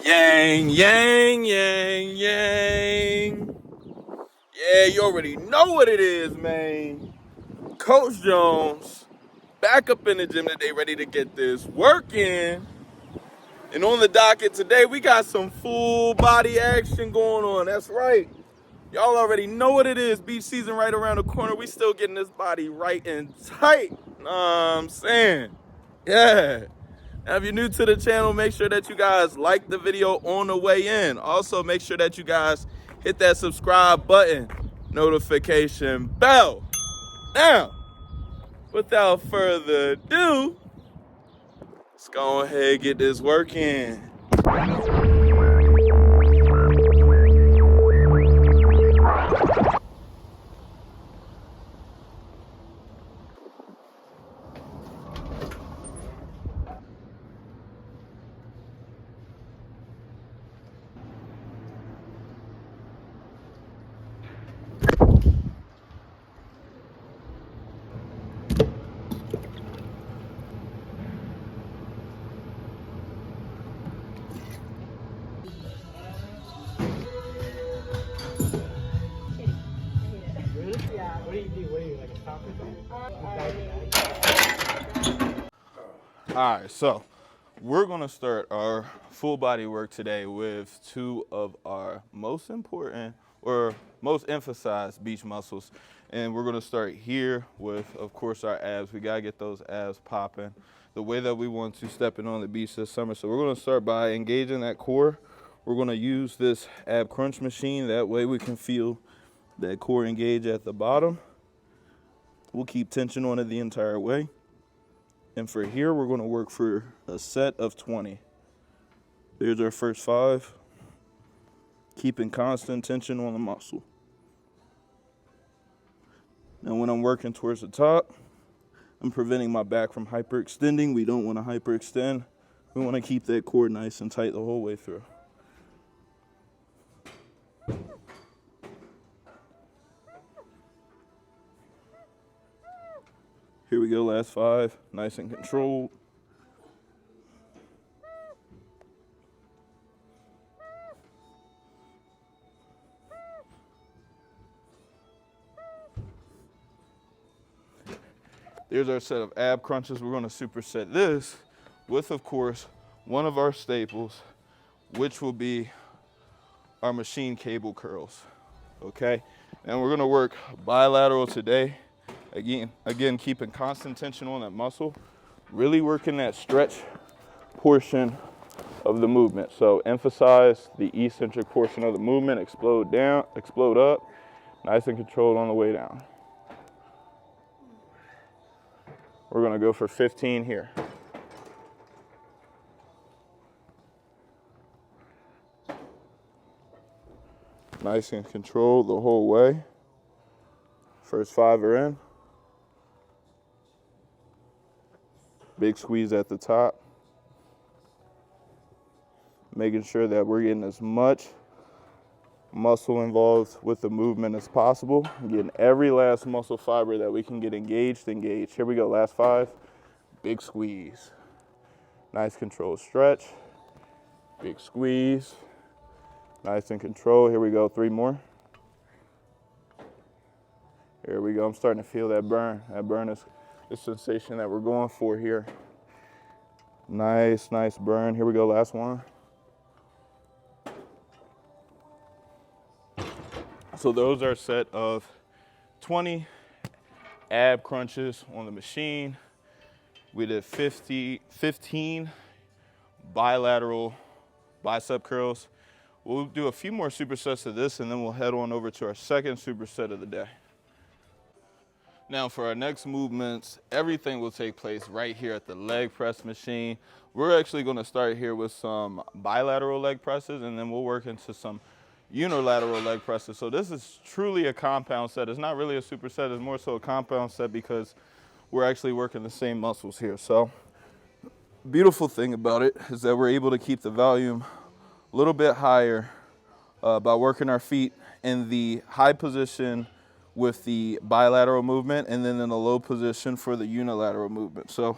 Yang, yang, yang, yang. Yeah, you already know what it is, man. Coach Jones, back up in the gym today, ready to get this work in. And on the docket today, we got some full body action going on. That's right. Y'all already know what it is. Beach season right around the corner. We still getting this body right and tight. Know what I'm saying? Yeah. Now, if you're new to the channel, make sure that you guys like the video on the way in. Also, make sure that you guys hit that subscribe button, notification bell. Now, without further ado, let's go ahead and get this work in. All right, so we're gonna start our full body work today with two of our most important or most emphasized beach muscles. And we're gonna start here with, of course, our abs. We gotta get those abs popping the way that we want to stepping on the beach this summer. So we're gonna start by engaging that core. We're gonna use this ab crunch machine. That way we can feel that core engage at the bottom. We'll keep tension on it the entire way. And for here, we're gonna work for a set of 20. There's our first 5. Keeping constant tension on the muscle. Now when I'm working towards the top, I'm preventing my back from hyperextending. We don't wanna hyperextend. We wanna keep that core nice and tight the whole way through. Here we go, last 5, nice and controlled. There's our set of ab crunches. We're gonna superset this with, of course, one of our staples, which will be our machine cable curls, okay? And we're gonna work bilateral today. Again, keeping constant tension on that muscle, really working that stretch portion of the movement. So emphasize the eccentric portion of the movement, explode down, explode up, nice and controlled on the way down. We're gonna go for 15 here. Nice and controlled the whole way. First 5 are in. Big squeeze at the top. Making sure that we're getting as much muscle involved with the movement as possible. Getting every last muscle fiber that we can get engaged. Here we go, last 5. Big squeeze. Nice controlled stretch. Big squeeze. Nice and controlled. Here we go, 3 more. Here we go, I'm starting to feel that burn. That burn is the sensation that we're going for here. Nice burn. Here we go, last one. So those are a set of 20 ab crunches on the machine. We did 15 bilateral bicep curls. We'll do a few more supersets of this and then we'll head on over to our second superset of the day. Now for our next movements, everything will take place right here at the leg press machine. We're actually gonna start here with some bilateral leg presses and then we'll work into some unilateral leg presses. So this is truly a compound set. It's not really a superset, it's more so a compound set because we're actually working the same muscles here. So beautiful thing about it is that we're able to keep the volume a little bit higher by working our feet in the high position with the bilateral movement and then in the low position for the unilateral movement. So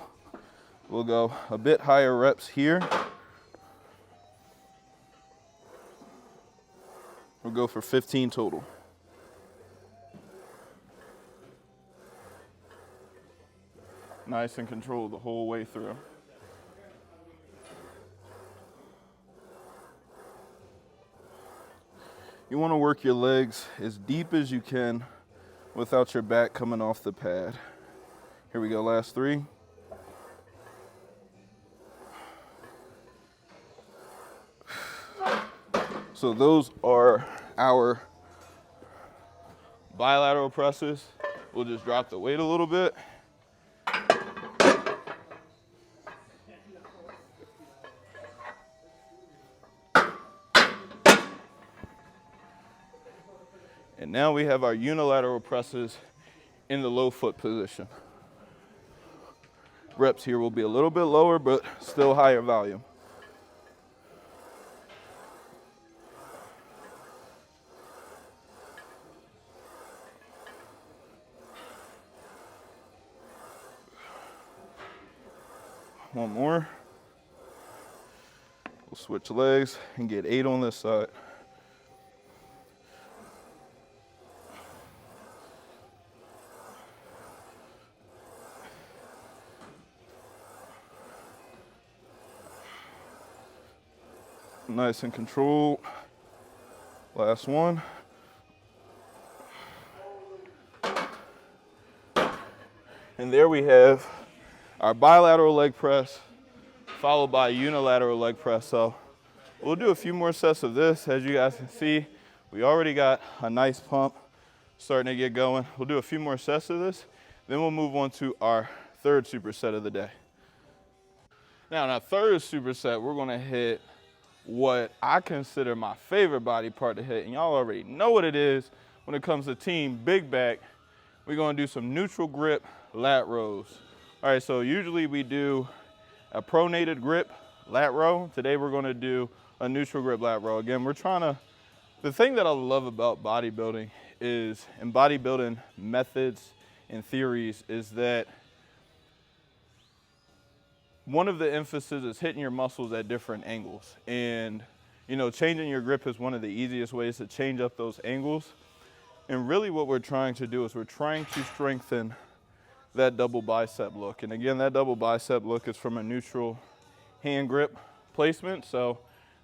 we'll go a bit higher reps here. We'll go for 15 total. Nice and controlled the whole way through. You want to work your legs as deep as you can without your back coming off the pad. Here we go, last 3. So those are our bilateral presses. We'll just drop the weight a little bit. And now we have our unilateral presses in the low foot position. Reps here will be a little bit lower, but still higher volume. One more. We'll switch legs and get 8 on this side. Nice and controlled. Last one. And there we have our bilateral leg press followed by a unilateral leg press. So we'll do a few more sets of this. As you guys can see, we already got a nice pump starting to get going. We'll do a few more sets of this. Then we'll move on to our third superset of the day. Now in our third superset, we're gonna hit what I consider my favorite body part to hit. And y'all already know what it is when it comes to team big back. We're gonna do some neutral grip lat rows. All right, so usually we do a pronated grip lat row. Today we're gonna do a neutral grip lat row. Again, the thing that I love about bodybuilding is, and bodybuilding methods and theories, is that one of the emphasis is hitting your muscles at different angles. And, you know, changing your grip is one of the easiest ways to change up those angles. And really what we're trying to do is we're trying to strengthen that double bicep look. And again, that double bicep look is from a neutral hand grip placement. So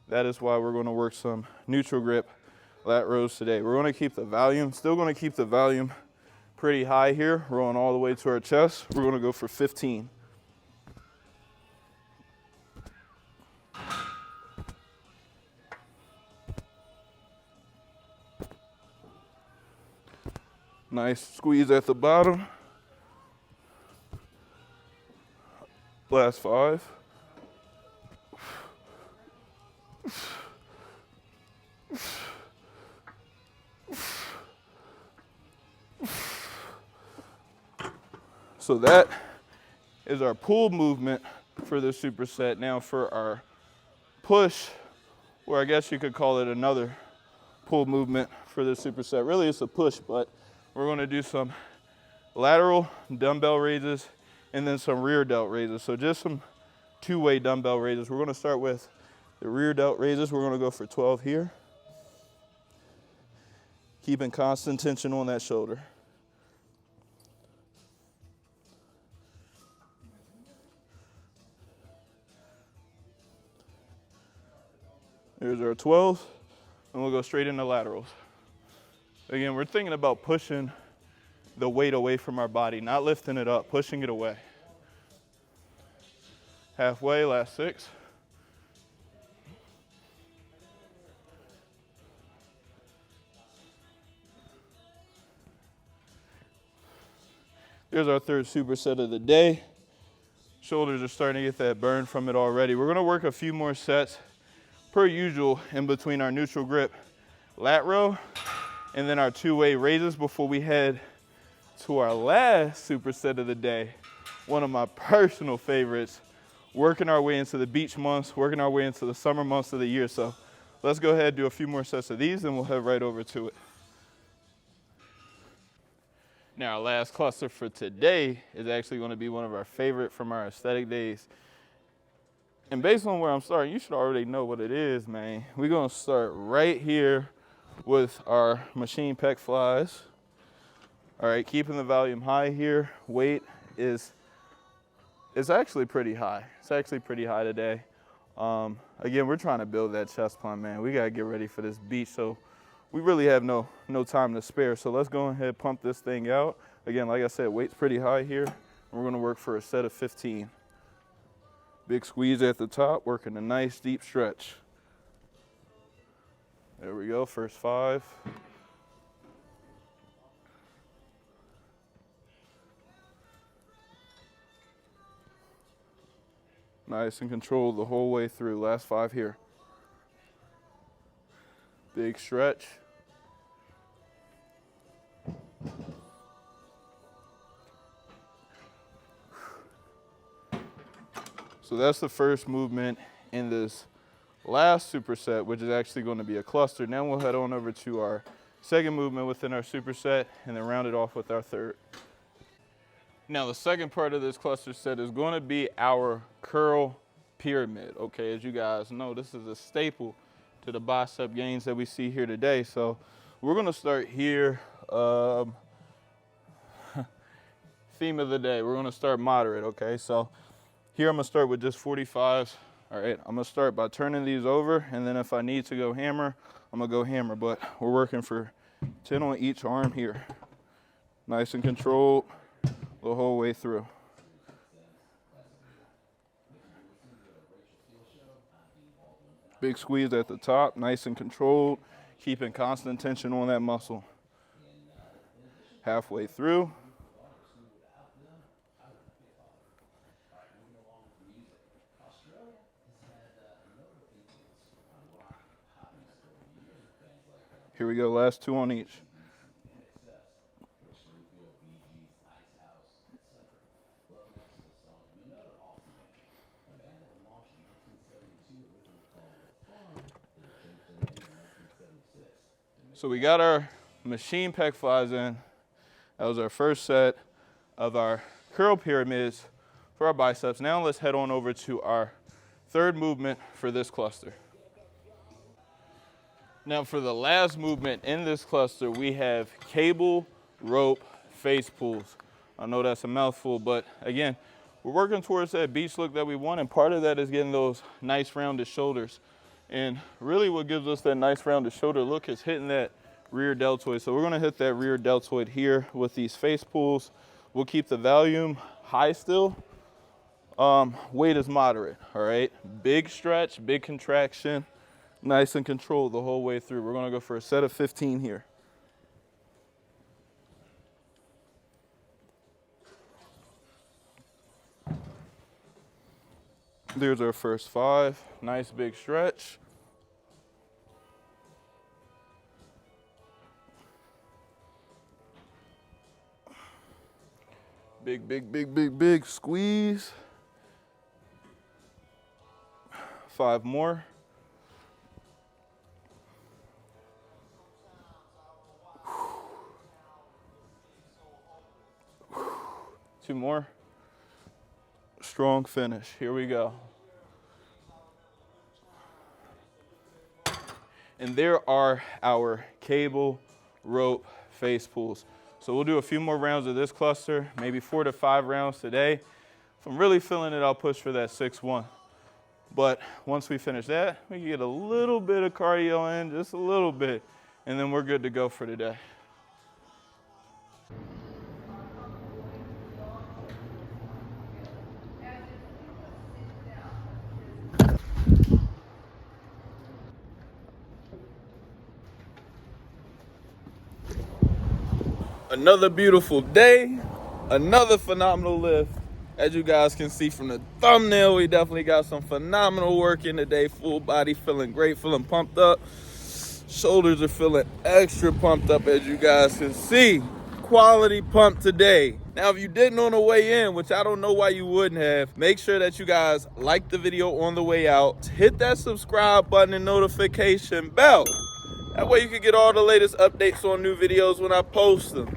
that is why we're gonna work some neutral grip lat rows today. We're gonna keep the volume, still gonna keep the volume pretty high here, rolling all the way to our chest. We're gonna go for 15. Nice squeeze at the bottom. Last 5. So that is our pull movement for this superset. Now for our push, or I guess you could call it another pull movement for this superset. Really it's a push, but we're gonna do some lateral dumbbell raises and then some rear delt raises. So just some 2-way dumbbell raises. We're gonna start with the rear delt raises. We're gonna go for 12 here. Keeping constant tension on that shoulder. There's our 12, and we'll go straight into laterals. Again, we're thinking about pushing the weight away from our body, not lifting it up, pushing it away. Halfway, last 6. There's our third superset of the day. Shoulders are starting to get that burn from it already. We're gonna work a few more sets per usual in between our neutral grip lat row and then our 2-way raises before we head to our last superset of the day. One of my personal favorites, working our way into the beach months, working our way into the summer months of the year. So let's go ahead and do a few more sets of these and we'll head right over to it. Now our last cluster for today is actually going to be one of our favorite from our aesthetic days. And based on where I'm starting, you should already know what it is, man. We're gonna start right here with our machine pec flies. All right, keeping the volume high here. Weight is actually pretty high. It's actually pretty high today. Again, we're trying to build that chest pump, man. We gotta get ready for this beach, so we really have no time to spare. So let's go ahead and pump this thing out. Again, like I said, weight's pretty high here. We're gonna work for a set of 15. Big squeeze at the top, working a nice deep stretch. There we go, first 5. Nice and controlled the whole way through. Last 5 here. Big stretch. So that's the first movement in this last superset, which is actually going to be a cluster. Now we'll head on over to our second movement within our superset and then round it off with our third. Now the second part of this cluster set is going to be our curl pyramid. Okay, as you guys know, this is a staple to the bicep gains that we see here today. So we're going to start here. Theme of the day, we're going to start moderate. Okay, so here I'm going to start with just 45s. All right, I'm going to start by turning these over, and then if I need to go hammer, I'm going to go hammer. But we're working for 10 on each arm here. Nice and controlled the whole way through. Big squeeze at the top, nice and controlled, keeping constant tension on that muscle. Halfway through. Here we go, last 2 on each. So we got our machine pec flies in. That was our first set of our curl pyramids for our biceps. Now let's head on over to our third movement for this cluster. Now for the last movement in this cluster, we have cable rope face pulls. I know that's a mouthful, but again, we're working towards that beach look that we want, and part of that is getting those nice rounded shoulders. And really what gives us that nice rounded shoulder look is hitting that rear deltoid. So we're gonna hit that rear deltoid here with these face pulls. We'll keep the volume high still. Weight is moderate, all right? Big stretch, big contraction, nice and controlled the whole way through. We're gonna go for a set of 15 here. There's our first 5. Nice big stretch. Big squeeze. 5 more. Two more. Strong finish. Here we go. And there are our cable rope face pulls. So we'll do a few more rounds of this cluster, maybe 4 to 5 rounds today. If I'm really feeling it, I'll push for that 6-1. But once we finish that, we can get a little bit of cardio in, just a little bit, and then we're good to go for today. Another beautiful day, another phenomenal lift. As you guys can see from the thumbnail, we definitely got some phenomenal work in today. Full body feeling great, feeling pumped up. Shoulders are feeling extra pumped up, as you guys can see. Quality pump today. Now, if you didn't on the way in, which I don't know why you wouldn't have, make sure that you guys like the video on the way out. Hit that subscribe button and notification bell. That way you can get all the latest updates on new videos when I post them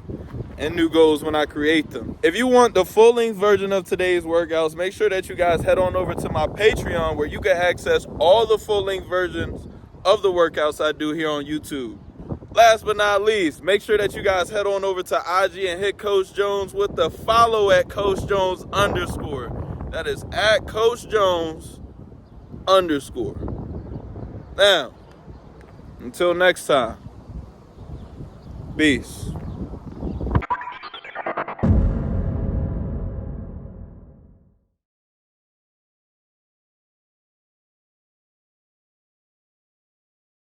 and new goals when I create them. If you want the full-length version of today's workouts, make sure that you guys head on over to my Patreon, where you can access all the full-length versions of the workouts I do here on YouTube. last but not least, make sure that you guys head on over to IG and hit Coach Jones with the follow at Coach Jones _. That is at Coach Jones _. Now, until next time, peace.